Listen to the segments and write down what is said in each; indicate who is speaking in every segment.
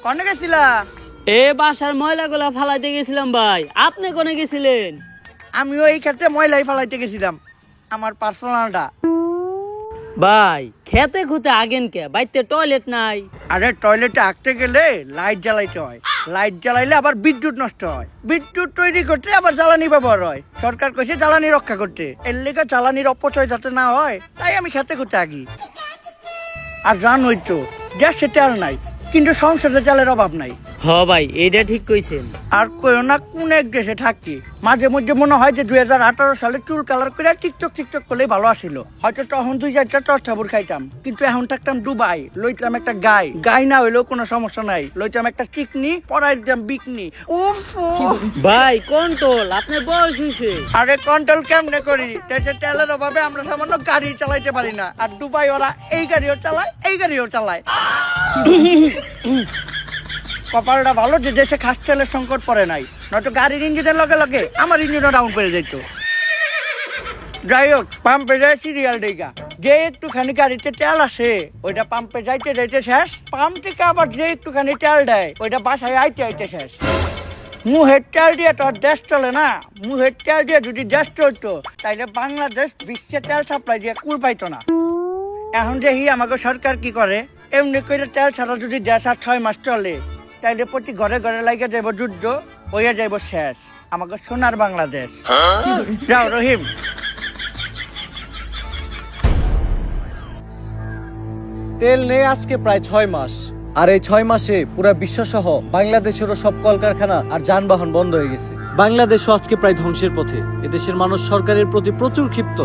Speaker 1: কনে গেছিলা?
Speaker 2: এ বাসার ময়লাগুলা ফালাইতে গেছিলাম ভাই। আপনি কোনে গেছিলেন?
Speaker 1: আমিও এই ক্ষেত্রে ময়লাই ফালাইতে গেছিলাম, আমার পার্সোনালটা।
Speaker 2: ভাই খেতে খুঁতে আগেন কে? বাইতে টয়লেট নাই?
Speaker 1: আরে টয়লেটে আঁকতে গেলে লাইট জ্বালাইতে হয়, লাইট জ্বালাইলে আবার বিদ্যুৎ নষ্ট হয়, বিদ্যুৎ তৈরি করতে আবার জ্বালানি ব্যবহার হয়। সরকার কইছে জ্বালানি রক্ষা করতে, এর লেগে জ্বালানির অপচয় যাতে না হয় তাই আমি খেতে খুঁতে আগি। আর জানোই তো গ্যাসে তেল নাই, কিন্তু সংসারে তেলের অভাব নাই।
Speaker 2: হ ভাই, এইটা ঠিক কইছেন।
Speaker 1: আর কইও না কোন এক দেশে থাকি, মাঝে মধ্যে মনে হয় যে 2018 সালে চুল কালার করে টিকটক করলেই ভালো আসিল। হয়তো তখন 2-4টা টর্চাবুর খাইতাম, কিন্তু এখন থাকতাম দুবাই, লইতাম একটা গাই না হইলেও কোনো সমস্যা নাই, লইতাম একটা চিকনি, পরাই দিতাম বিকনি। উফ
Speaker 2: ভাই কন্ট্রোল, আপনার বয়স হইছে।
Speaker 1: আরে কন্ট্রোল কেমনে করি? দেশে তেলের অভাবে আমরা সামান্য গাড়ি চালাইতে পারি না, আর দুবাই ওরা এই গাড়িও চালায় এই গাড়িও চালায়। কপালটা ভালো যে দেশে খাস তেলের সংকট পড়ে নাই, নয়তো গাড়ির ইঞ্জিনের লগে লগে আমার ইঞ্জিনও ডাউন করে যেত। যাই হোক, পাম্পে যায় সিরিয়াল ডেগা, যে একটুখানি গাড়িতে তেল আসে ওইটা পাম্পে যাইতে যাইতে শেষ, পাম্প থেকে আবার যে একটুখানি তেল দেয় ওইটা বাসায় আইতে আইতে শেষ। মুহের তেল দিয়ে তো আর দেশ চলে না, মুহের তেল দিয়ে যদি দেশ চলতো তাইলে বাংলাদেশ বিশ্বে তেল সাপ্লাই দিয়ে কুল পাইতো না। এখন দেখি আমাকে সরকার কি করে, এমনি করে তেল ছাড়া যদি দেশ আর 6 মাস চলে তাইলে প্রতি ঘরে ঘরে লাগে যাইব যুদ্ধ, হইয়া যাইব শেষ আমাকে সোনার বাংলাদেশ। যাও রহিম।
Speaker 3: তেল নেই আজকে প্রায় 6 মাস, আর এই 6 মাসে পুরা বিশ্বসহ বাংলাদেশেরও সব কলকারখানা আর যানবাহন বন্ধ হয়ে গেছে। বাংলাদেশও আজকে প্রায় ধ্বংসের পথে। এদেশের মানুষ সরকারের প্রতি প্রচুর ক্ষিপ্ত,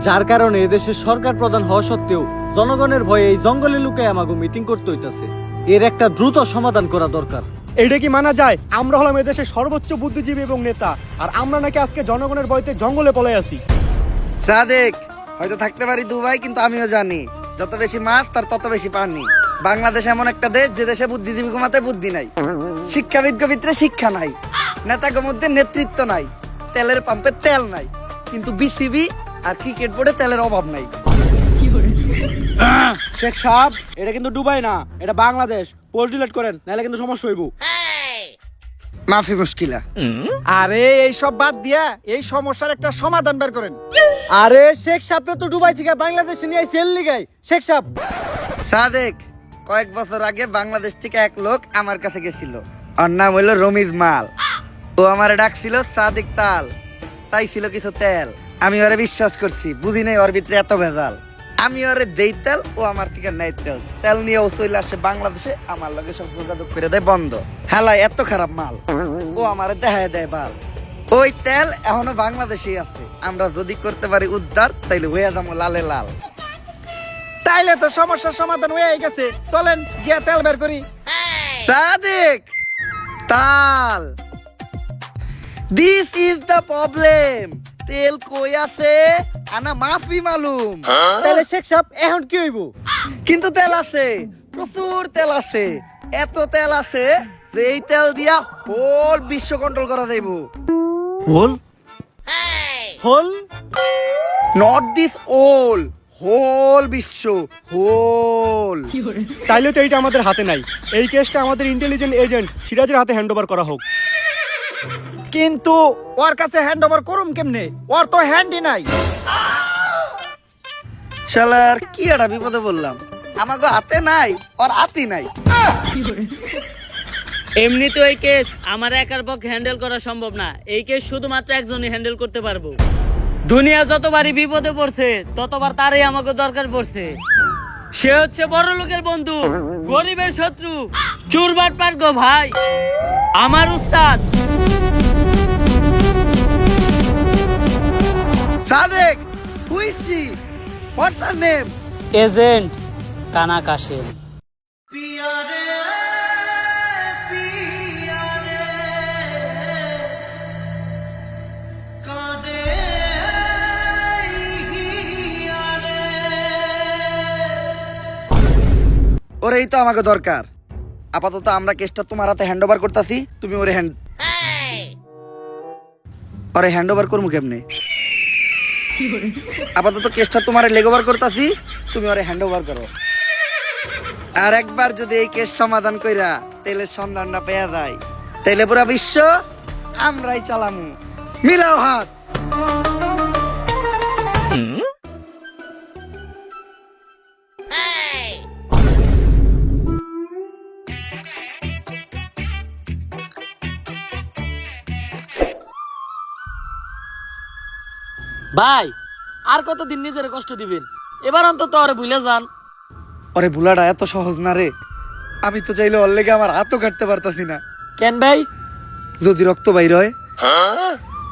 Speaker 3: যার কারণে এদেশের সরকার প্রধান হওয়া সত্ত্বেও জনগণের ভয়ে এই জঙ্গলে লুকায় আমাকে মিটিং করতে হইতাছে। এর একটা দ্রুত সমাধান করা দরকার।
Speaker 4: এটা কি মানা যায়? আমরা হলাম এদেশের সর্বোচ্চ বুদ্ধিজীবী এবং নেতা, আর আমরা নাকি আজকে জনগণের ভয়তে জঙ্গলে পলাই আছি।
Speaker 1: সাদেক, হয়তো থাকতে পারি দুবাই, কিন্তু আমিও জানি যত বেশি মাছ তার তত বেশি পানি। বাংলাদেশ এমন একটা দেশ যে দেশে বুদ্ধিজীবী কমাতে বুদ্ধি নাই, শিক্ষাবিদ ভিতরে শিক্ষা নাই, নেতাদের মধ্যে নেতৃত্ব নাই, তেলের পাম্পে তেল নাই, কিন্তু বিসিবি আর ক্রিকেট বোর্ডে তেলের অভাব নাই।
Speaker 4: শেখ সাহেব, এটা কিন্তু দুবাই না, এটা বাংলাদেশ। পোস্ট ডিলিট করেন, নাহলে কিন্তু সমস্যা হইব।
Speaker 1: মাফি মুশকিলা।
Speaker 4: আরে এই সব বাদ দিয়া এই সমস্যার একটা সমাধান বের করেন। আরে শেখ সাহেব তো দুবাই থেকে বাংলাদেশে নিয়ে সেল লিগাই। শেখ সাহেব,
Speaker 1: সাদেক, কয়েক বছর আগে বাংলাদেশ থেকে এক লোক আমার কাছে গেছিল, ওর নাম হইলো রমিজ মাল। ও আমার ডাকছিল সাদিক তাল, তাই ছিল কিছু তেল। আমি ওরে বিশ্বাস করছি, বুঝি নাই ওর ভিতরে এত ভেজাল। আমি ওরে দেই তেল, ও আমার থেকে নেই তেল। তেল নিয়ে ও চলে আসে বাংলাদেশে, আমার লগে সব যোগাযোগ করে দেয় বন্ধ। হেলাই এত খারাপ মাল, ও আমারে দেখায় দেয় বাল। ওই তেল এখনো বাংলাদেশেই আছে, আমরা যদি করতে পারি উদ্ধার তাইলে হয়ে যাবো লালে লাল।
Speaker 4: তাইলে তো সমস্যার সমাধান হয়ে গেছে, চলেন গিয়া তেল বের করি।
Speaker 1: সাদিক তাল, দিস ইজ দ্য প্রবলেম। তেল কই আছে আনা মাফি মালুম।
Speaker 4: তাহলে শেখ সাহেব এখন কি হইব?
Speaker 1: কিন্তু তেল আছে, প্রচুর তেল আছে, এত তেল আছে যে এই তেল দিয়া হোল বিশ্ব কন্ট্রোল করা যাইব।
Speaker 3: বল
Speaker 4: হল
Speaker 1: নট দিস ওল, হোল বিশ্ব, হোল।
Speaker 4: তাইলে তো এইটা আমাদের হাতে নাই। এই কেসটা আমাদের ইন্টেলিজেন্ট এজেন্ট সিরাজের হাতে হ্যান্ড ওভার করা হোক। কিন্তু ওর কাছে হ্যান্ড ওভার করুম কেমনে? ওর তো হ্যান্ডই নাই।
Speaker 1: শালার কি একটা বিপদে বললাম, আমাকে হাতে নাই, ওর হাতি নাই।
Speaker 2: এমনি তো এই কেস আমার একার পক্ষে হ্যান্ডেল করা সম্ভব না। এই কেস শুধুমাত্র একজনই হ্যান্ডেল করতে পারবো। দুনিয়া যতবারই বিপদে পড়ছে ততবার তারই আমাকে দরকার পড়ছে। সে হচ্ছে বড় লোকের বন্ধু, গরিবের শত্রু, চুরবাট পার গো ভাই, আমার উস্তাদ।
Speaker 1: Sadek, who is she? What's her name?
Speaker 2: Agent কানা কাশেম।
Speaker 1: ওরেই তো আমাকে দরকার। আপাতত আমরা কেসটা তোমার হাতে হ্যান্ড ওভার করতেছি, তুমি ওরে হ্যান্ড ওভার করবো কেমনে? আপাতত কেসটা তোমার লেগ ওভার করতেছি, তুমি ওরে হ্যান্ড ওভার করো। আর একবার যদি এই কেস সমাধান কইরা তেলের সন্ধানটা পেয়ে যায়, তাইলে পুরা বিশ্ব আমরাই চালামু। মিলাও হাত।
Speaker 2: ভাই আর কতদিন নিজের কষ্ট দিবেন? এবার অন্তত আরে ভুলে যান।
Speaker 1: ওরে বুলাটা এত সহজ না রে। আমি তো চাইলে ওর লেগে আমার হাতও কাটতে পারতাছি না।
Speaker 2: কেন ভাই?
Speaker 1: যদি রক্ত বাইর হয়,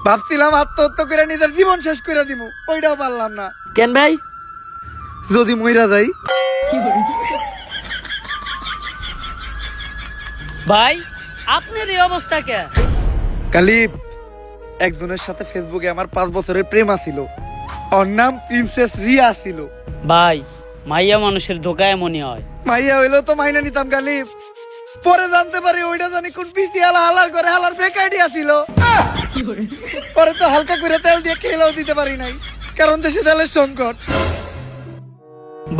Speaker 1: ভাবছিলাম আত্মহত্যা করে নিজের জীবন শেষ করে দিমু, ওইটাও পারলাম না।
Speaker 2: কেন ভাই?
Speaker 1: যদি মইরা যাই।
Speaker 2: ভাই আপনার এই অবস্থা কে?
Speaker 1: কালিব, একজনের সাথে ফেসবুকে আমার 5 বছরের প্রেম আছিল। ওর নাম প্রিন্সেস রিয়া ছিল।
Speaker 2: ভাই মাইয়া মানুষের ধোকা এমনই হয়।
Speaker 1: মাইয়া হইলেও তো মাইনা নিতাম কালিব। পরে জানতে পারি ওইটা জানি কোন পিসি হালার করে হালার ফেক আইডিয়া ছিল। পরে তো হালকা করে তেল দিয়ে খেলেও দিতে পারি নাই, কারণ দেশে তেলের সংকট।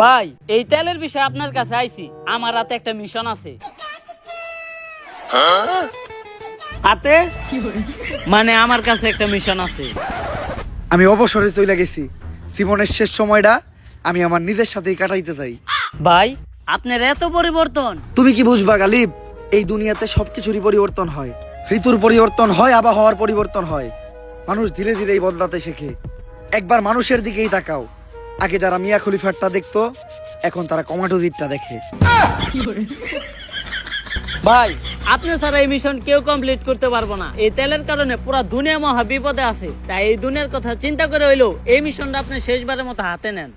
Speaker 2: ভাই এই তেলের বিষয়ে আপনার কাছে আইছি, আমার হাতে একটা মিশন আছে। হাতে মানে আমার কাছে একটা মিশন আছে।
Speaker 1: আমি অবসরে চলে গেছি। জীবনের শেষ সময়টা আমি আমার নিজের সাথেই কাটাইতে চাই।
Speaker 2: ভাই আপনার এত পরিবর্তন।
Speaker 1: তুমি কি বুঝবা গালিব, এই দুনিয়াতে সবকিছুরই পরিবর্তন হয়। ঋতুর পরিবর্তন হয়, আবহাওয়ার পরিবর্তন হয়। মানুষ ধীরে ধীরেই বদলাতে শেখে। একবার মানুষের দিকেই তাকাও। আগে যারা মিয়া খলিফারটা দেখতো, এখন তারা কমাটোজিটটা দেখে।
Speaker 2: ভাই আপনি ছাড়া এই মিশন কেউ কমপ্লিট করতে পারবো না। এই তেলের কারণে পুরো দুনিয়া মহা বিপদে আছে। তাই এই দুনিয়ার কথা চিন্তা করে হইলো এই মিশনটা আপনি শেষবারের মতো হাতে নেন।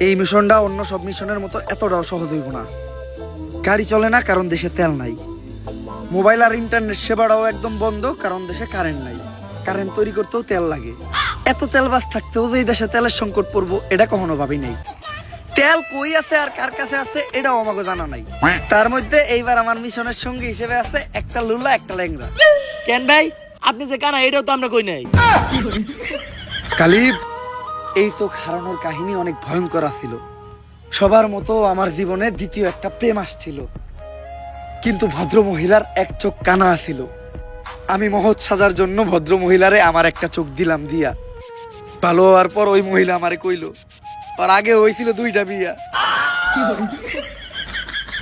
Speaker 1: এই মিশনটা অন্য সব মিশনের মতো এতটাও সহজ হইব না। গাড়ি চলে না কারণ দেশে তেল নাই। মোবাইল আর ইন্টারনেট সেবাটাও একদম বন্ধ কারণ দেশে কারেন্ট নাই। কারেন্ট তৈরি করতেও তেল লাগে। এত তেল বাস থাকতেও যে এই দেশে তেলের সংকট পড়বো, এটা কখনো ভাবি নাই। তেল কই আছে আর কার কাছে আছে এটাও আমাকে জানা নাই। তার মধ্যে এইবার আমার মিশনের সঙ্গী হিসেবে আছে একটা লুলা, একটা ল্যাংড়া।
Speaker 2: কেন ভাই আপনি যে কানা এটাও তো আমরা কই নাই।
Speaker 1: কালিব, এই চোখ হারানোর কাহিনী অনেক ভয়ঙ্কর ছিল। সবার মতো আমার জীবনে দ্বিতীয় একটা প্রেম আসছিল, কিন্তু ভদ্র মহিলার এক চোখ কানা ছিল। আমি মহৎ সাজার জন্য ভদ্র মহিলারে আমার একটা চোখ দিলাম দিয়া। ভালো হওয়ার পর ওই মহিলা আমারে কইলো আর আগে হয়েছিল 2টা বিয়া।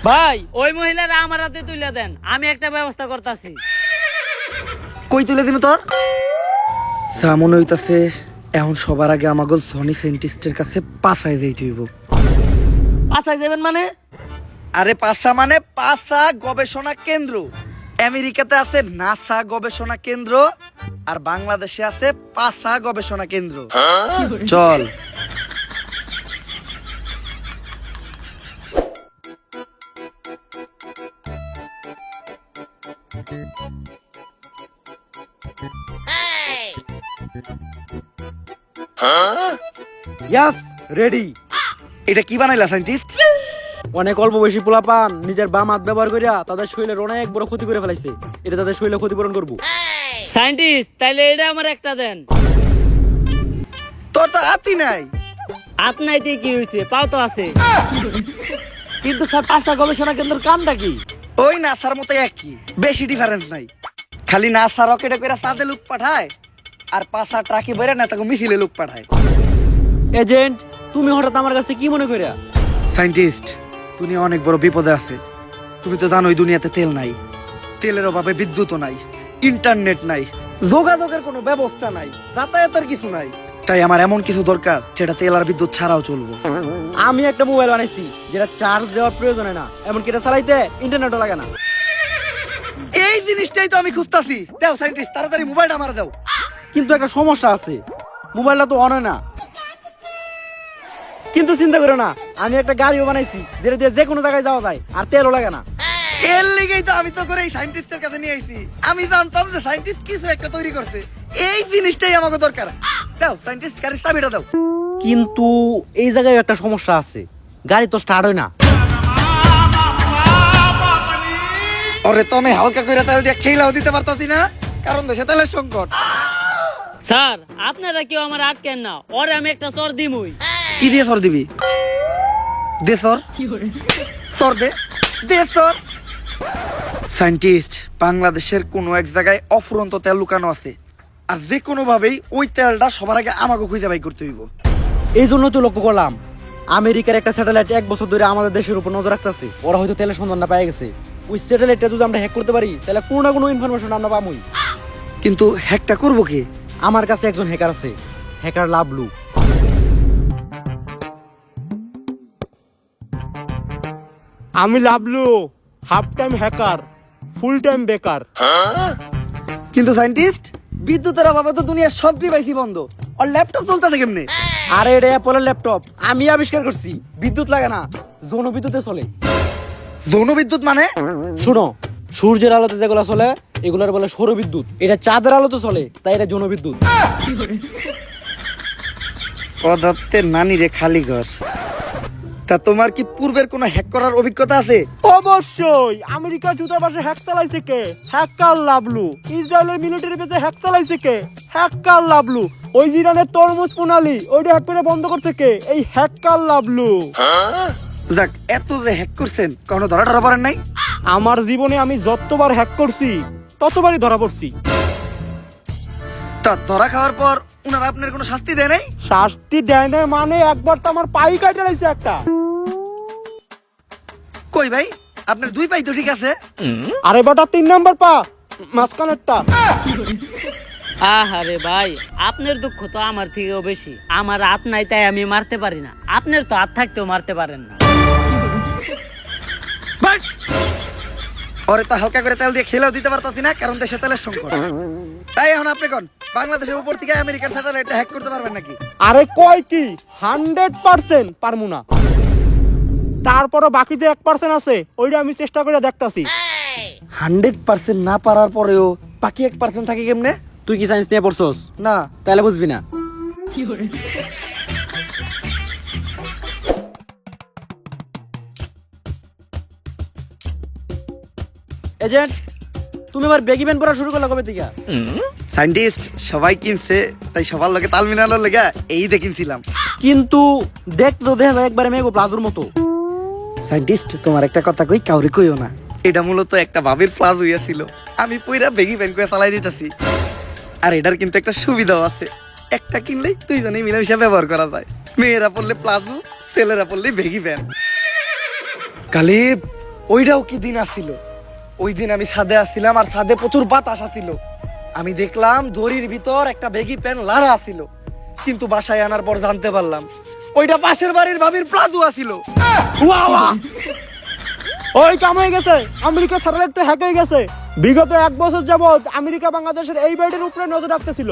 Speaker 2: ভাই ওই মহিলারা আমার হাতে তুলে দেন, আমি একটা ব্যবস্থা করতেছি।
Speaker 1: কই তুলে দিন তোর? মনে হইতাছে এখন সবার আগে আমাকে সনি সায়েন্টিস্টের কাছে পাছায় যাইতে হইব।
Speaker 2: পাছায় যাবেন মানে?
Speaker 1: আরে পাছা মানে পাছা গবেষণা কেন্দ্র। আমেরিকাতে আছে নাসা গবেষণা কেন্দ্র, আর বাংলাদেশে আছে পাছা গবেষণা কেন্দ্র। চল।
Speaker 4: ইয়াস, রেডি।
Speaker 1: এটা কি বানাইলা সায়েন্টিস্ট?
Speaker 4: অনেক অল্প বয়সী পোলাপান নিজের বাম হাত ব্যবহার করিয়া তাদের শরীরের অনেক বড় ক্ষতি করে ফেলাইছে। এটা তাদের শরীরে ক্ষতিপূরণ করবো।
Speaker 2: সায়েন্টিস্ট তাইলে এটা আমার একটা দেন।
Speaker 1: তোর তো হাতি নাই।
Speaker 2: হাত নাইতে কি হয়েছে, পাও তো আছে। কিন্তু স্যার পাঁচটা গবেষণা কেন্দ্রের কামটা কি?
Speaker 1: ওই নাসার মতো একই, বেশি ডিফারেন্স নাই। খালি নাসা রকেটে করে চাঁদে লোক পাঠায়, আর পাঁচা ট্রাকে বেরে না তাকে মিছিলে লোক পাঠায়।
Speaker 4: এজেন্ট, তুমি হঠাৎ আমার কাছে কি মনে করিয়া?
Speaker 1: সায়েন্টিস্ট, দুনিয়া অনেক বড় বিপদে আছে। তুমি তো জানোই দুনিয়াতে তেল নাই, তেলের অভাবে বিদ্যুৎও নাই, ইন্টারনেট নাই, যোগাযোগের কোনো ব্যবস্থা নাই, যাতায়াতের কিছু নাই। তাই আমার এমন কিছু দরকার যেটা তেল আর বিদ্যুৎ ছাড়াও চলবো।
Speaker 4: আমি একটা মোবাইল বানাইছি যেটা চার্জ দেওয়ার প্রয়োজন হয় না, এমনকি এটা চালাইতে ইন্টারনেটও লাগে না।
Speaker 1: এই জিনিসটাই তো আমি খুঁজতাছি। দাও সায়েন্টিস্ট, তাড়াতাড়ি মোবাইলটা আমার দাও।
Speaker 4: কিন্তু একটা সমস্যা আছে, মোবাইলটা তো অন হয় না। কিন্তু চিন্তা করো না, আমি একটা গাড়িও বানাইছি যেটা দিয়ে যে কোনো জায়গায় যাওয়া যায় আর তেলও লাগে না।
Speaker 1: এর লেগেই তো আমি তো করে এই সায়েন্টিস্টের কাছে নিয়ে আইছি। আমি জানতাম যে সায়েন্টিস্ট কিছু একটা তৈরি করছে। এই জিনিসটাই আমাকে দরকার। দাও সায়েন্টিস্ট, গাড়ির চাবিটা দাও।
Speaker 4: কিন্তু এই জায়গায় একটা সমস্যা আছে, গাড়ি তো স্টার্ট হয় না।
Speaker 1: ওরে তো আমি হালকা করে তেল দিয়ে খেলাও দিতে পারতাছি না, কারণ দেশে তেলের সংকট।
Speaker 2: স্যার আপনারা কেউ আমার আটকেন না, ওরে আমি একটা চর দিমুই।
Speaker 1: কি দিয়ে সর দিবি? দে সর, সর দে, দে সর। সায়েন্টিস্ট, বাংলাদেশের কোনো এক জায়গায় অফুরন্ত তেল লুকানো আছে, আর যে কোনো ভাবেই ওই তেলটা সবার আগে আমাকে খুঁজে বাই করতে হইব।
Speaker 4: এই জন্য তো লক্ষ্য করলাম আমেরিকার একটা স্যাটেলাইট 1 বছর ধরে আমাদের দেশের উপর নজর রাখতেছে। ওরা হয়তো তেলের সন্ধানটা পেয়ে গেছে। ওই স্যাটেলাইটটা যদি আমরা হ্যাক করতে পারি তাহলে কোনো না কোনো ইনফরমেশন আমরা পাবোই।
Speaker 1: কিন্তু হ্যাকটা করবো কি?
Speaker 4: আমার কাছে একজন হ্যাকার আছে, হ্যাকার লাভলু। আমি Lavlu, half time hacker, full time বেকার।
Speaker 1: কিন্তু সায়েন্টিস্ট, বিদ্যুতের অভাবে তো দুনিয়ার সব ডিভাইসই বন্ধ, আর ল্যাপটপ চলতে কেমনে?
Speaker 4: আরে এটা অ্যাপলের ল্যাপটপ, আমি আবিষ্কার করছি। বিদ্যুৎ লাগে না, যৌন বিদ্যুতে চলে।
Speaker 1: যৌন বিদ্যুৎ মানে?
Speaker 4: শুনো, সূর্যের আলোতে যেগুলো চলে এগুলোর বলে সৌর বিদ্যুৎ। এটা চাঁদের আলোতে চলে, তাই এটা যৌন বিদ্যুৎ।
Speaker 1: পদার্থের নানি রে খালি ঘর। তা তোমার কি পূর্বের কোনো হ্যাক করার অভিজ্ঞতা আছে?
Speaker 4: অবশ্যই। আমেরিকার দূতাবাসে হ্যাক চালাইছে কে? হ্যাকার লাভলু। ইসরায়েলের মিলিটারি বেসে হ্যাক চালাইছে কে? হ্যাকার লাভলু। ওই ইরানের তরমুজ প্রণালী ওইটা হ্যাক করে বন্ধ করছে কে? এই হ্যাকার লাভলু।
Speaker 1: যাক, এত যে হ্যাক করছেন, কোনো ধরা টরা পড়েন নাই?
Speaker 4: আমার জীবনে আমি যতবার হ্যাক করছি ততবারই ধরা পড়ছি।
Speaker 1: তা ধরা খাওয়ার পর উনারা আপনার কোনো শাস্তি দেয় নাই?
Speaker 4: শাস্তি দেয় না মানে একবার তো আমার পাই কাটে লাইছে একটা।
Speaker 1: কই ভাই, আপনার দুই পাই তো ঠিক আছে।
Speaker 4: আরে বেটা 3 নাম্বার পা, মাঝখানেরটা।
Speaker 2: আহারে ভাই, আপনার দুঃখ তো আমার থেকেও বেশি। আমার হাত নাই তাই আমি মারতে পারি না, আপনার তো হাত থাকতেও মারতে পারেন না।
Speaker 1: বাট! ওরে তো হালকা করে তেল দিয়ে খেলেও দিতে পারতাছি না, কারণ দেশে তেলের সংকট। তাই এখন আপনি কোন বাংলাদেশের উপর থেকে আমেরিকার স্যাটেলাইটটা হ্যাক করতে পারবেন নাকি?
Speaker 4: আরে কয় কি 100% পারমু না। তারপরও বাকি যে 1% আছে ওইটা আমি চেষ্টা করে দেখতাছি।
Speaker 1: 100% না পারার পরেও বাকি 1% থাকে কেমনে?
Speaker 4: তুই কি সায়েন্স নিয়ে পড়ছস?
Speaker 1: না।
Speaker 4: তাহলে বুঝবি না। এজেন্ট, তুমি আবার বেগি ব্যান্ড পড়া শুরু করলা কবে থেকে?
Speaker 1: সায়েন্টিস্ট, সবাই কিনছে তাই সবার লগে তাল মিলানোর লেগে এই দেখিনছিলাম।
Speaker 4: কিন্তু দেখতে তো দেখা যায় একবারে মেগো প্লাজোর মতো।
Speaker 1: সায়েন্টিস্ট, তোমার একটা কথা কই, কাউরে কইও না। এটা মূলত একটা ভাবির প্লাজ হইয়াছিল, আমি পুরা বেগি ব্যান্ড করে চালাই দিতেছি। আর এটার কিন্তু একটা সুবিধাও আছে, একটা কিনলেই দুইজনেই মিলেমিশে ব্যবহার করা যায়। মেয়েরা পড়লে প্লাজো, ছেলেরা পড়লে বেগি ব্যান্ড। কালিব, ওইটাও কি দিন আসছিল। ওই দিন আমি ছাদে আসছিলাম, আর ছাদে প্রচুর বাতাস আসছিল। আমি দেখলাম দড়ির ভিতর একটা বেগি প্যান্ট লারা আসছিল, কিন্তু বাসায় আনার পর জানতে পারলাম ওইটা পাশের বাড়ির ভাবির প্লাজো আসছিল।
Speaker 4: ওই কাম হয়ে গেছে, আমেরিকা স্যাটেলাইট তো হ্যাক হয়ে গেছে। বিগত 1 বছর যাবত আমেরিকা বাংলাদেশের এই ব্যাটের উপরে নজর রাখতেছিল।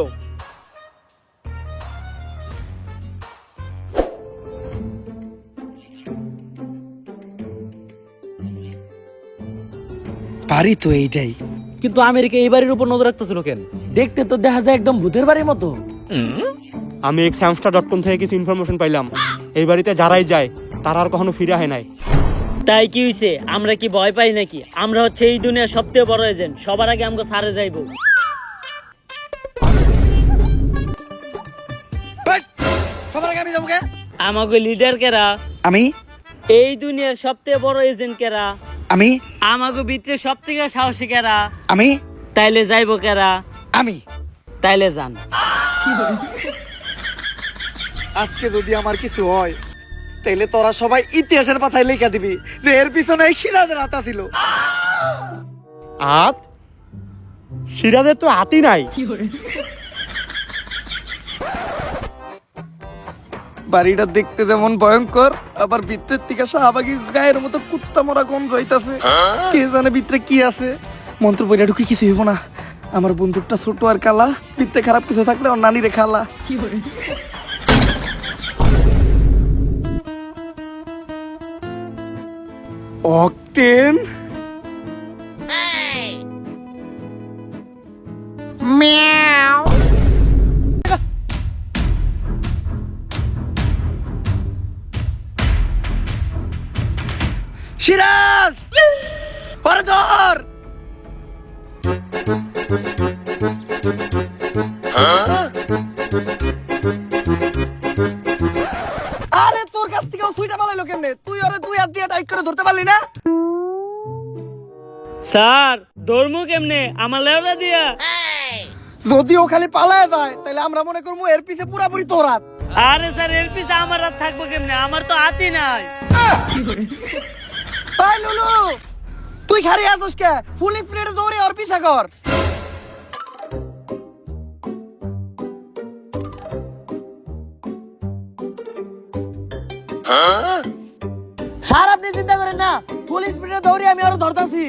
Speaker 1: বাড়ি তো এইটাই,
Speaker 4: কিন্তু আমেরিকা এই বাড়ির উপর নজর রাখতেছিল কেন?
Speaker 2: দেখতে তো দেখা যায় একদম ভূতের বাড়ির মতো।
Speaker 4: আমি examstar.com থেকে কিছু ইনফরমেশন পাইলাম। এই বাড়িতে যারাই যায় তারা আর কখনো ফিরে আসে নাই।
Speaker 2: তাই কি হইছে? আমরা কি ভয় পাই নাকি? আমরা হচ্ছে এই দুনিয়ার সবচেয়ে বড় এজেন্ট, সবার আগে আমাকে সারে যাইবো।
Speaker 1: বাট! সবার আগে আমি যাবো কে?
Speaker 2: আমাকে লিডার কেরা?
Speaker 1: আমি।
Speaker 2: এই দুনিয়ার সবচেয়ে বড় এজেন্ট কেরা?
Speaker 1: আমি।
Speaker 2: আমাকে ভিতরে সব থেকে সাহসী কেরা?
Speaker 1: আমি।
Speaker 2: তাইলে যাইবো কেরা?
Speaker 1: আমি।
Speaker 2: তাইলে যান।
Speaker 1: আজকে যদি আমার কিছু হয়, তাইলে তোরা সবাই ইতিহাসের পাতায় লেখা দিবি যে এর পিছনে সিরাজের হাত ছিল।
Speaker 4: আত সিরাজের তো হাতই নাই।
Speaker 1: বাড়িটা দেখতে যেমন ভয়ঙ্কর, আবার ভিতরের থেকে শাহবাগী গায়ের মতো কুত্তা মরা গন্ধ হইতাছে। কে জানে ভিতরে কি আছে। মন্ত্র বইটা ঢুকি কিছু হইব না। আমার বন্দুকটা ছোট আর কালা, ভিতরে খারাপ কিছু থাকলে ওর নানি রে খালা। অক্টেন, সিরাজ, ওরে ধর। আরে তোর কাছ থেকে সুইটা পালাইলো কেমনে? তুই ওরে দুই হাত দিয়ে টাইট করে ধরতে পারলি না?
Speaker 2: স্যার ধর্মু কেমনে আমার লেওরা দিয়া?
Speaker 1: যদি ও খালি পালায় যায় তাহলে আমরা মনে করবো এর পিছে পুরাপুরি তোর হাত।
Speaker 2: আরে স্যার এর পিছে আমার হাত থাকবো কেমনে? আমার তো হাতই নাই।
Speaker 1: ভাই লুলু, তুই খালি আছিস কে? ফুল স্পিডে দৌড়ে ওর পিছে কর।
Speaker 2: স্যার আপনি চিন্তা করেন না, ফুল স্পিডে দৌড়ে আমি আরো ধরতাছি।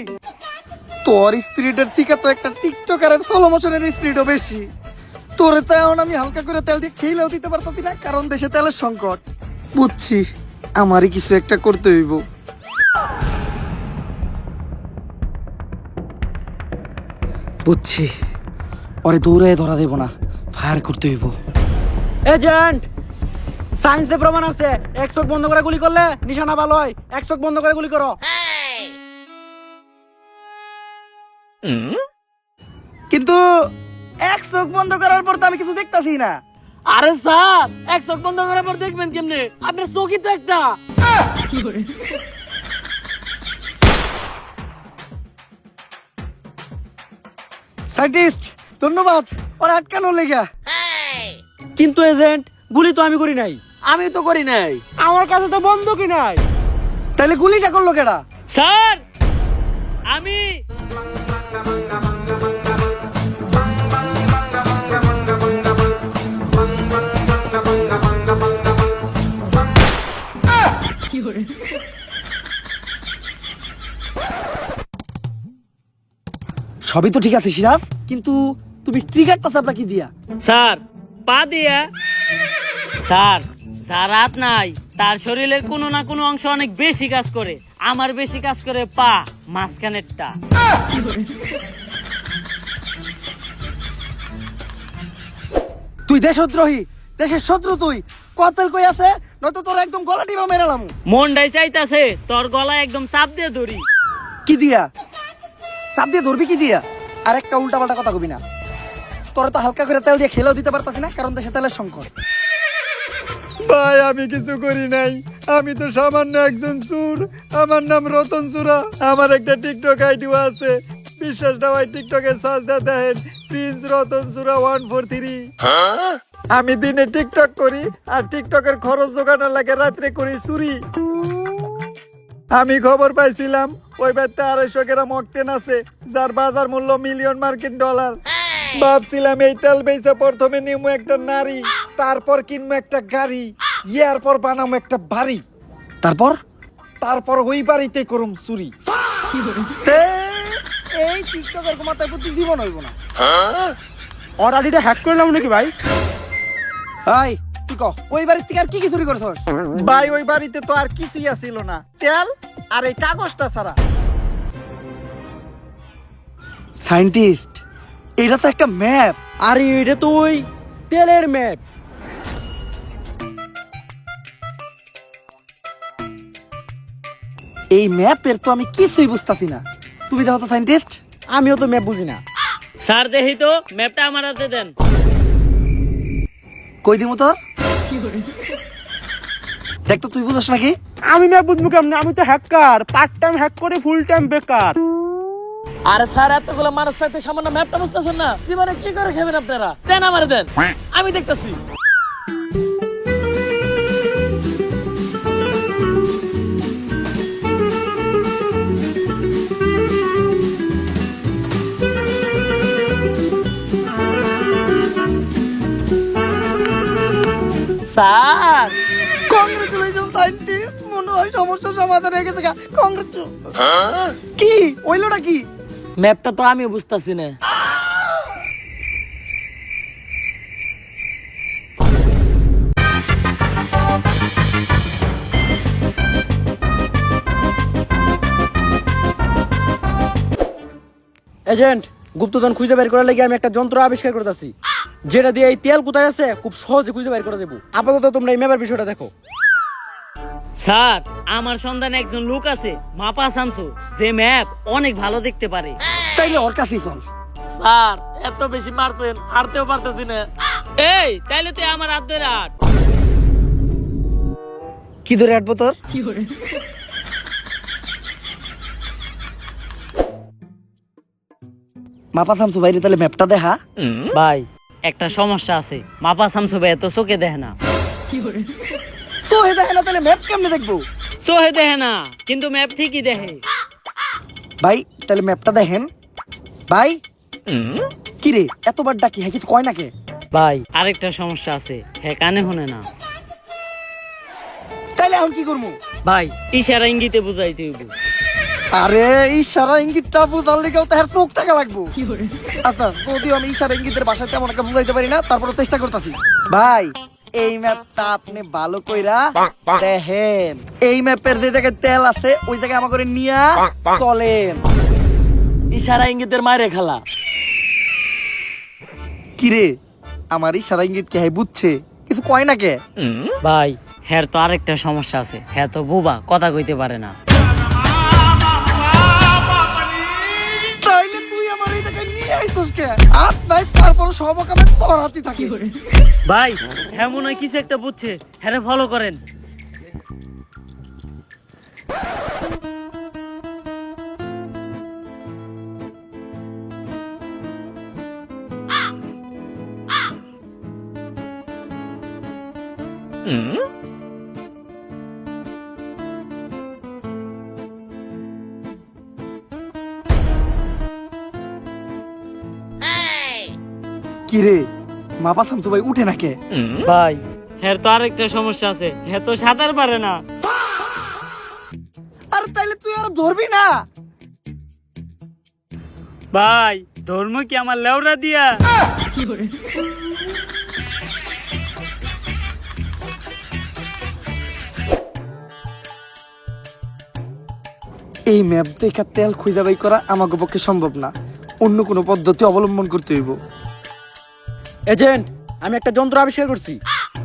Speaker 1: তোর স্পিরিটের থেকে তো একটা টিকটকারের সোলো মোশনের স্পিরিটও বেশি। তোরে তো এখন আমি হালকা করে তেল দিয়ে খেলেও দিতে পারতাছি না, কারণ দেশে তেলের সংকট। বুঝছি, আমারই কিছু একটা করতে হইব। বুঝছি, ওরে দৌড়ে ধরা দেব না, ফায়ার করতে হইব।
Speaker 4: এজেন্ট, সায়েন্সে প্রমাণ আছে এক চোখ বন্ধ করে গুলি করলে নিশানা ভালো হয়। এক চোখ বন্ধ করে গুলি করো।
Speaker 1: কিন্তু এক চোখ বন্ধ করার পর তো আমি কিছু দেখতাছি না।
Speaker 2: আরে স্যার এক চোখ বন্ধ করার পর দেখবেন কেমনে? আপনার চোখই তো একটা।
Speaker 1: সাইন্টিস্ট, ধন্যবাদ ওর আটকানো লেগা।
Speaker 4: কিন্তু এজেন্ট, গুলি তো আমি করি নাই।
Speaker 2: আমি তো করি নাই।
Speaker 4: আমার কাছে তো বন্দুকই নাই।
Speaker 1: তাহলে গুলিটা করলো কেডা?
Speaker 2: স্যার আমি
Speaker 1: সবই তো ঠিক আছে সিরাজ, কিন্তু তুমি ট্রিগারটা চাপলা কি দিয়া?
Speaker 2: স্যার পা দিয়া। স্যার স্যার হাত নাই, তার শরীরের কোনো না কোনো অংশ অনেক বেশি কাজ করে। আমার বেশি কাজ করে পা, মাঝখানেরটা।
Speaker 1: তুই দেশদ্রোহী, দেশের শত্রু তুই। কতল কই আছে, নয়তো তোর একদম গলা টিপা মেরালাম।
Speaker 2: মনটাই চাইতাছে তোর গলায় একদম চাপ দিয়ে ধরি।
Speaker 1: কি দিয়া চাপ দিয়ে ধরবি? কি দিয়া? আর একটা উল্টা পাল্টা কথা কবি না। তোরা তো হালকা করে তেল দিয়ে খেলেও দিতে পারতাছি না, কারণ দেশে তেলের সংকট।
Speaker 4: ভাই আমি কিছু করি নাই, আমি তো সামান্য একজন চোর। আমার নাম রতন চোরা। আমার একটা টিকটক আইডিও আছে, বিশ্বাস না হয় টিকটকে সার্চ দিয়ে দেখেন, প্রিন্স রতন চোরা 143। আমি দিনে টিকটক করি, আর টিকটকের খরচ জোগানোর লাগে রাত্রে করি চুরি। আমি খবর পাইছিলাম ওই বাড়িতে 250 গ্রাম অক্টেন আছে, যার বাজার মূল্য মিলিয়ন মার্কিন ডলার। ভাবছিলাম এই তেল বেচে প্রথমে নিমু একটা নারী, তারপর কিনবো একটা গাড়ি, ইয়ার পর বানাবো একটা বাড়ি, তারপর ওই বাড়িতে করুম চুরি।
Speaker 1: তে, এই টিকটকের মাথায় প্রতি জীবন হইব না।
Speaker 4: ওর আইডিটা হ্যাক করলাম নাকি ভাই?
Speaker 1: হাই তুই ক, ওই বাড়ির থেকে আর কি কি চুরি করছস?
Speaker 4: ভাই ওই বাড়িতে তো আর কিছুই আসিল না, তেল আর এই কাগজটা ছাড়া।
Speaker 1: সায়েন্টিস্ট, এটা তো একটা ম্যাপ।
Speaker 4: আরে এটা তো ওই তেলের ম্যাপ।
Speaker 1: এই ম্যাপের তো আমি কিছুই বুঝতাছি না। তুমি দেখো তো সায়েন্টিস্ট।
Speaker 4: আমিও তো ম্যাপ বুঝি না।
Speaker 2: স্যার দেখি তো ম্যাপটা আমার হাতে দেন।
Speaker 1: কই দিমু তোর? দেখ তো, তুই বুঝছ নাকি?
Speaker 4: আমি ম্যাপ বুঝবো কেমন? আমি তো হ্যাকার, পার্ট টাইম হ্যাক করে ফুল টাইম বেকার।
Speaker 2: আরে স্যার এতগুলো মানুষ থাকতে সামান্য ম্যাপটা বুঝতেছেন না? জীবনে কি করে খাবেন আপনারা? দেন আমার দেন, আমি দেখতেছি। স্যার
Speaker 1: কংগ্রেচুলেশন সায়েন্টিস্ট, মনে হয় সমস্যার সমাধান হয়ে গেছে। কি ওইলোটা কি?
Speaker 2: ম্যাপটা তো আমি বুঝতেছি না।
Speaker 4: এজেন্ট, গুপ্তধন খুঁজে বের করার লাগি আমি একটা যন্ত্র আবিষ্কার করতেছি, যেটা দিয়ে এই তেল কোথায় আছে খুব সহজে খুঁজে বের করে দেবো। আপাতত তোমরা এই ম্যাপের বিষয়টা দেখো।
Speaker 2: স্যার আমার সন্ধানে একজন লোক আছে, মাপা শামসু, যে ম্যাপ অনেক ভালো দেখতে পারে।
Speaker 1: তাইলে ওর কাছেই চল।
Speaker 2: স্যার এত বেশি মারছেন হারতেও পারতেছি না। এই তাইলে তুই আমার হাত ধরে হাঁট।
Speaker 1: কি ধরে আটবো তোর? মাপা থামছো বাইরে, তাহলে ম্যাপটা দেখা।
Speaker 2: ভাই একটা সমস্যা আছে, মাপা শামসু ভাই এত চোখে দেখে না।
Speaker 1: চোখে দেখে না, তাহলে ম্যাপ কেমনে দেখবো?
Speaker 2: চোখে দেখে না কিন্তু ম্যাপ ঠিকই দেখে।
Speaker 1: ভাই তাহলে ম্যাপটা দেখেন। ভাই কি রে এতবার ডাকি, হ্যাঁ কিছু কয় নাকি?
Speaker 2: ভাই আরেকটা সমস্যা আছে, হ্যাঁ কানে শুনে না।
Speaker 1: তাইলে এখন কি করবো?
Speaker 2: ভাই ইশারা ইঙ্গিতে বুঝাইতে হইব।
Speaker 1: আরে ইশারা ইঙ্গিতটা বুঝার লিগেও তো চোখ থাকা লাগবো। আচ্ছা যদিও আমি ইশারা ইঙ্গিতের ভাষায় তেমন একটা বুঝাইতে পারি না, তারপরে চেষ্টা করতেছি। ভাই এই ম্যাপটা আপনি ভালো কইরা দেখেন। এই ম্যাপের যে জায়গায় তেল আছে ওই জায়গায় আমার করে নিয়া চলেন।
Speaker 2: ইশারা ইঙ্গিতের মায়ের খেলা।
Speaker 1: কিরে আমার ইশারা ইঙ্গিত কে বুঝছে, কিছু কয় না কে?
Speaker 2: ভাই হ্যাঁ তো আরেকটা সমস্যা আছে, হ্যাঁ তো বোবা, কথা কইতে পারে না।
Speaker 1: তাইলে তুই আমার এই জায়গায় নিয়ে আইছস কে? হাত নাই তারপর সব কামে তোর হাতই থাকে।
Speaker 2: ভাই হ্যাঁ মনে হয় কিছু একটা বুঝছে, হ্যাঁ ফলো করেন।
Speaker 1: কিরে মাপা শামসু ভাই উঠে না কে?
Speaker 2: ভাই হ্যাঁ তো আরেকটা সমস্যা আছে, হ্যাঁ তো সাঁতার পারে না।
Speaker 1: আরে তাইলে তুই আর ধরবি না?
Speaker 2: ভাই ধর্ম কি আমার লেওরা দিয়া?
Speaker 1: এই ম্যাপ দেখা তেল খুঁজে বাই করা আমাকে পক্ষে সম্ভব না, অন্য কোনো পদ্ধতি অবলম্বন করতে হইব।
Speaker 4: এজেন্ট, আমি একটা যন্ত্র আবিষ্কার করছি,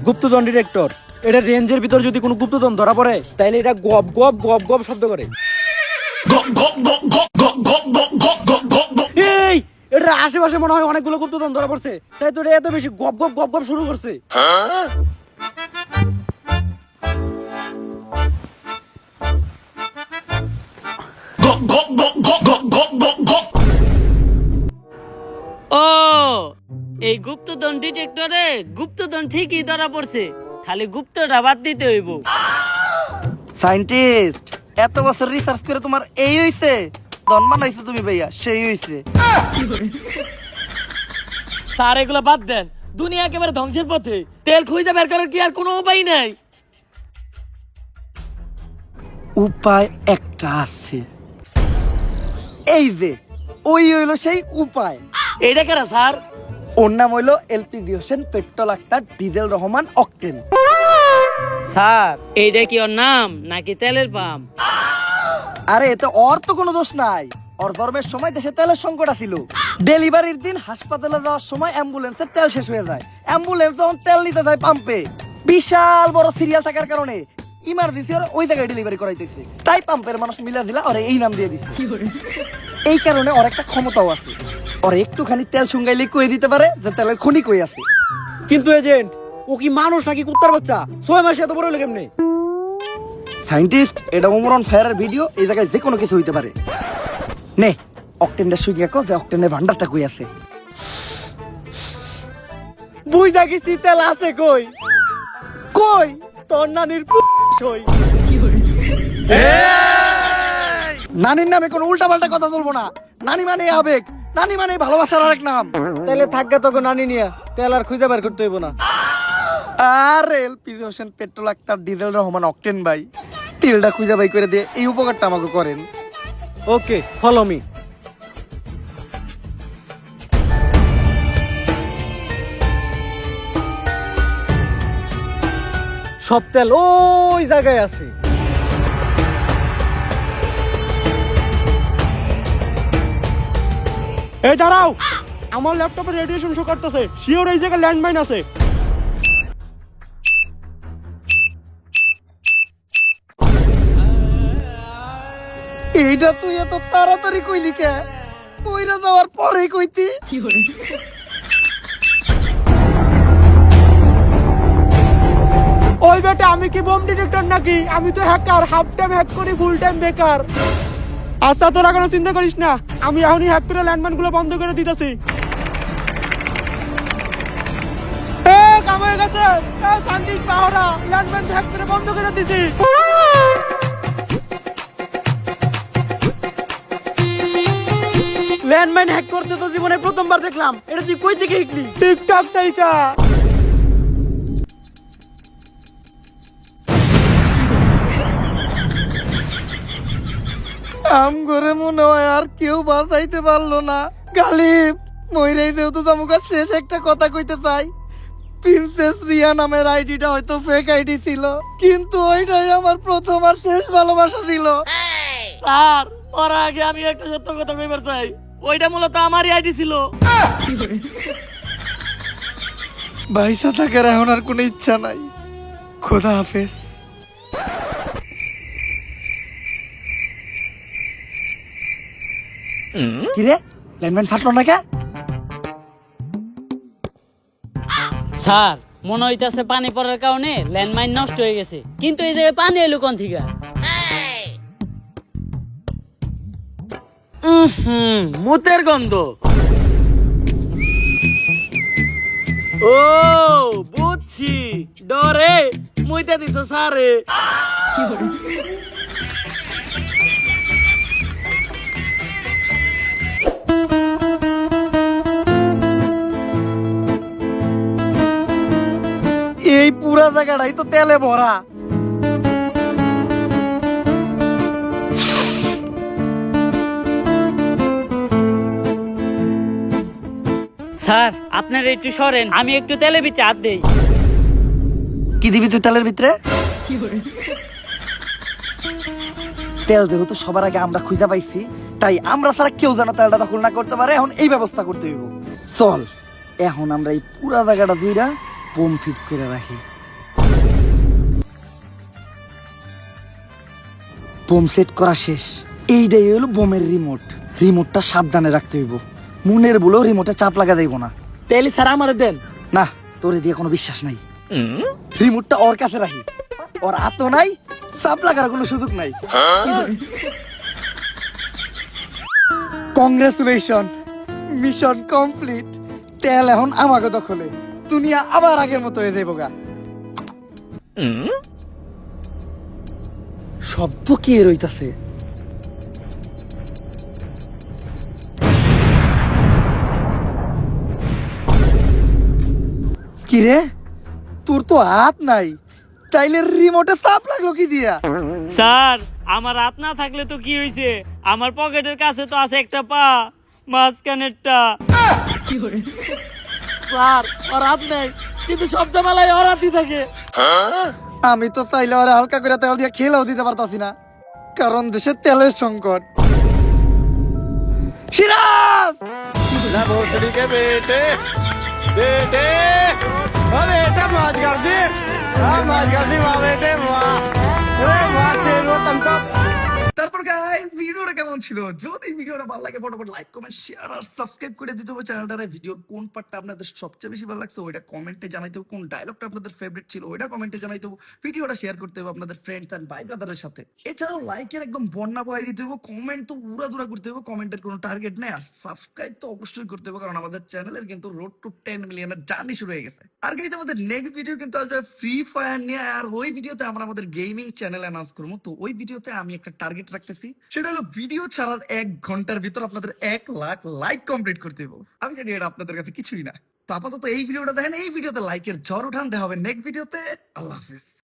Speaker 4: গুপ্তধন ডিটেক্টর। এটা রেঞ্জের ভিতর যদি কোনো গুপ্তধন ধরা পড়ে তাইলে এটা গপ গপ গপ গপ শব্দ করে। এই এটা আশেপাশে মনে হয় অনেকগুলো গুপ্তধন ধরা পড়ছে, তাই তো এটা এত বেশি গপ গপ গপ গপ শুরু করছে।
Speaker 2: ও এই গুপ্তধন ডিটেক্টরে গুপ্তধন ঠিকই ধরা পড়ছে, খালি গুপ্তটা বাদ দিতে হইব।
Speaker 1: সায়েন্টিস্ট এত বছর রিসার্চ করে তোমার এই হইছে? ধন বানাইছো তুমি ভাইয়া, সেই হইছে।
Speaker 2: স্যার এগুলো বাদ দেন, দুনিয়া একেবারে ধ্বংসের পথে, তেল খুঁজে বের করার কি আর কোনো উপায় নাই?
Speaker 1: উপায় একটা আছে, এই যে ওই হইলো সেই উপায়।
Speaker 2: এইটা কেন স্যার?
Speaker 1: ওর নাম হইলো LPG Hossain petrol Akter diesel Rahman octane.
Speaker 2: Sir এইটা কি ওর নাম নাকি তেলের পাম্প?
Speaker 1: আরে এতে ওর তো কোনো দোষ নাই, ওর ধর্মের সময় দেশে তেলের সংকট ছিল। ডেলিভারির দিন হাসপাতালে যাওয়ার সময় অ্যাম্বুলেন্সের তেল শেষ হয়ে যায়, অ্যাম্বুলেন্স যখন তেল নিতে যায় পাম্পে, বিশাল বড় সিরিয়াল থাকার কারণে ইমার্জেন্সি ওর ওই জায়গায় ডেলিভারি করাইতেছে, তাই পাম্পের মানুষ মিলা দিলা ওরে এই নাম দিয়ে দিচ্ছে। এই কারণে ওর একটা ক্ষমতাও আছে, ওর একটুখানি তেল শুঙ্গাইলে কয়ে দিতে পারে যে তেলের খনি কই আছে।
Speaker 4: কিন্তু এজেন্ট, ও কি মানুষ নাকি কুত্তার বাচ্চা? 6 মাসে এত বড় হলো কেমনে?
Speaker 1: সায়েন্টিস্ট এটা ওমরন ফায়ারের ভিডিও, এই জায়গায় যে কোনো কিছু হইতে পারে। নে অকটেনটা শুইয়া কো যে অকটেনের ভান্ডারটা কই আছে।
Speaker 4: বুঝা গেছি তেল আছে কই? কই তোর নানির সই।
Speaker 1: নানির নামে কোনো উল্টা পাল্টা কথা বলবো না, নানি মানে আবেগ, নানি মানে ভালোবাসার আরেক নাম।
Speaker 4: তাইলে থাকবে তোকে নানি নিয়া, তেল আর খুঁজে বের করতে হইব না।
Speaker 1: আর LPG Hossain petrol Akter diesel Rahman octane ভাই, তেলটা খুঁজে বাই করে দিয়ে এই উপকারটা আমাকে করেন।
Speaker 4: ওকে, ফলো মি। সব তেল ওই জায়গায় আছে। এই দাঁড়াও, আমার ল্যাপটপে রেডিয়েশন শো করতেছে, শিওর এই জায়গায় ল্যান্ডমাইন আছে।
Speaker 1: এইটা তুই এত তাড়াতাড়ি কইলি কে? মইরা যাওয়ার পরে কইতি।
Speaker 4: ওই বেটা আমি কি বোম ডিটেক্টর নাকি? আমি তো হ্যাকার, হাফ টাইম হ্যাক করি, ফুল টাইম বেকার। আচ্ছা তোরা কোনো চিন্তা করিস না, আমি এখনই হ্যাক করে ল্যান্ডমাইন গুলো বন্ধ করে দিতেছি। কাম হয়ে গেছে, সান্ডিস পাহারা ল্যান্ডমাইন হ্যাক করে বন্ধ করে দিছি।
Speaker 1: ল্যান্ডমাইন হ্যাক করতে তো জীবনে প্রথমবার দেখলাম, এটা তুই কই থেকে শিখলি?
Speaker 4: টিকটক তাইকা।
Speaker 1: আম করে মনে হয় আর কেউ বাঁচাইতে পারলো না। গালিব মইরাই যেহেতু তোমাকে শেষ একটা কথা কইতে চাই, প্রিন্সেস রিয়া নামের আইডিটা হয়তো ফেক আইডি ছিল, কিন্তু ওইটাই আমার প্রথম আর শেষ ভালোবাসা ছিল।
Speaker 2: স্যার মরার আগে আমি একটা সত্য কথা কইবার চাই, ওইটা মূলত আমারই আইডি ছিল।
Speaker 1: বাইসা থাকার এখন আর কোনো ইচ্ছা নাই। খোদা হাফেজ। কিরে ল্যান্ডমাইন ফাটলো না কে?
Speaker 2: স্যার মনে হইতাছে পানি পড়ার কারণে ল্যান্ডমাইন নষ্ট হয়ে গেছে, কিন্তু এই জায়গায় পানি এলো কোন থেকে? মুতের গন্ধ। ও বুঝছি, ডরে মুইতে দিছ স্যারে।
Speaker 1: এই পুরা জায়গাটাই তো তেলে ভরা।
Speaker 2: স্যার আপনারা একটু সরেন, আমি একটু তেলে ভিতরে হাত দেই।
Speaker 1: কি দিবি তুই তেলের ভিতরে? তেল যেহেতু সবার আগে আমরা খুঁজে পাইছি, তাই আমরা ছাড়া কেউ যেন তেলটা দখল না করতে পারে। এখন এই ব্যবস্থা করতে হইব। চল এখন আমরা এই পুরা জায়গাটা জুইরা বোম ফিট করে রাখি। বোম সেট করা শেষ। এইটাই হলো বোমের রিমোট। রিমোটটা সাবধানে রাখতে হইব। মুনের বলেও রিমোটে চাপ লাগা যাইব না।
Speaker 2: তেলি স্যার আমার দেন।
Speaker 1: না, তোরে দিয়ে কোনো বিশ্বাস নাই। রিমোটটা ওর কাছে রাখি। ওর হাত নাই, চাপ লাগার কোনো সুযোগ নাই। Congratulation, mission complete. তেল এখন আমাকে দখলে। দুনিয়া আবার আগের মতো হয়ে যাইব গা। শব্দ কে রইতাছে? কিরে তোর তো হাত নাই, তাইলে রিমোটে চাপ লাগলো কি দিয়া?
Speaker 2: স্যার আমার হাত না থাকলে তো কি হইছে, আমার পকেটের কাছে তো আছে একটা পা, মাঝখানেরটা। স্যার ওর হাত নেই, কিন্তু সব জামালাই ওর হাতই থাকে।
Speaker 1: আমি তো তাইলে ওরা হালকা করে তেল দিয়ে খেলাও দিতে পারতাছি না, কারণ দেশে তেলের সংকট। সিরাজ
Speaker 4: भोसड़ी के बेटे बेटे ओ बेटा मौज कर दी, मौज कर दी वाह बेटे वाह, अरे वाह शेरो तुमको।
Speaker 1: তারপর গাইস ভিডিওটা কেমন ছিল? যদি ভিডিওটা ভালো লাগে ফটাফট লাইক কমেন্ট শেয়ার আর সাবস্ক্রাইব করে দিতে হবে চ্যানেলটারে। ভিডিওর কোন পার্টটা আপনাদের সবচেয়ে বেশি ভালো লাগছে ওইটা কমেন্টে জানাইতে হবে। কোন ডায়লগটা আপনাদের ফেভারিট ছিল ওইটা কমেন্টে জানাইতে হবে। ভিডিওটা শেয়ার করতে হবে আপনাদের ফ্রেন্ডস এন্ড ভাই ব্রাদারের সাথে। এছাড়াও লাইকের একদম বন্যা বহাই দিতে হবে। কমেন্ট তো উড়াধুরা করতে হবে, কমেন্টের কোনো টার্গেট নেই। আর সাবস্ক্রাইব তো অবশ্যই করতে হবে, কারণ আমাদের চ্যানেলের কিন্তু রোড টু 10 মিলিয়নের জার্নি শুরু হয়ে গেছে। আর গাইস আমাদের নেক্সট ভিডিও কিন্তু আসবে ফ্রি ফায়ার নিয়ে। আর ওই ভিডিওতে আমরা আমাদের গেমিং চ্যানেল অ্যানাউন্স করবো। তো ওই ভিডিওতে আমি একটা টার্গেট রাখতেছি, সেটা হলো ভিডিও ছাড়ার 1 ঘন্টার ভিতর আপনাদের 1 লাখ লাইক কমপ্লিট করতে হবে। আমি জানি এটা আপনাদের কাছে কিছুই না। তো আপাতত এই ভিডিওটা দেখেন, এই ভিডিওতে লাইকের ঝড় উঠান। দেখা হবে নেক্সট ভিডিওতে। আল্লাহ হাফেজ।